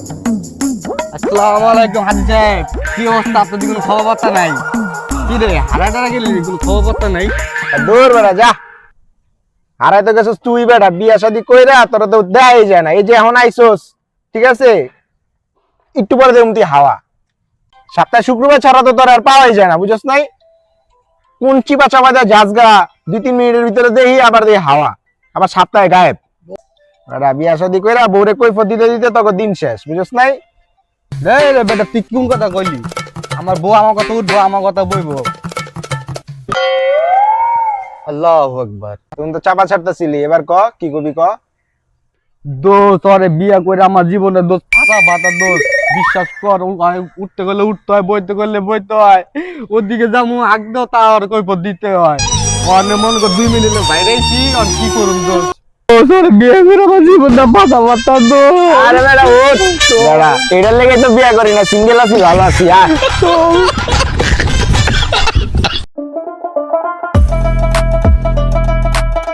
আসসালামু আলাইকুম হাজি সাহেব, কি অবস্থা? আপনাদের কোনো খবর বার্তা নাই? কি রে হারাটারা গেলি, কোনো খবর বার্তা নাই? দূর বেড়া যা, হারাই তো গেছিস তুই বেটা, বিয়া শাদি কইরা তোরা তো দেখাই যায় না। এই যে এখন আইসোস, ঠিক আছে, একটু পরে দেখুন তুই হাওয়া। সপ্তাহে শুক্রবার ছাড়া তো তোর আর পাওয়াই যায় না, বুঝছ নাই? কোন চিপা চাপা দেয় জাজগা, 2-3 মিনিটের ভিতরে দেখি আবার দেখি হাওয়া, আবার সপ্তাহে গায়েব। বেটা বিয়া শাদি কইরা বউরে কৈফত দিতে দিতে তখন দিন শেষ, বুঝছ নাই? রে রে বেটা, তুই কোন কথা কইলি? আমার বউ আমার কথা উঠবো, আমার কথা বইবো। আল্লাহু আকবার। তুমি তো চাপা ছাড়তেছিলি, এবার ক কি কবি ক। দোস্ত তোরে বিয়া করে আমার জীবনে দোস্ত ফাটা ফাটা দোস্ত, বিশ্বাস কর। উঠতে গেলে উঠতে হয়, বইতে গেলে বইতে হয়। ওদিকে যেমন আগদেও তার কৈফত দিতে হয়। অনে মনে কর 2 মিনিটের বাইরেছি, আর কি করুন দোস্ত? তোর বিয়ে করে আমার জীবনটা ফাটা ফাটা দোস্ত। আরে বেটা ওঠ বেটা, এটার লেগে তো বিয়া করি না, সিঙ্গেল আছি, ভালো আছি।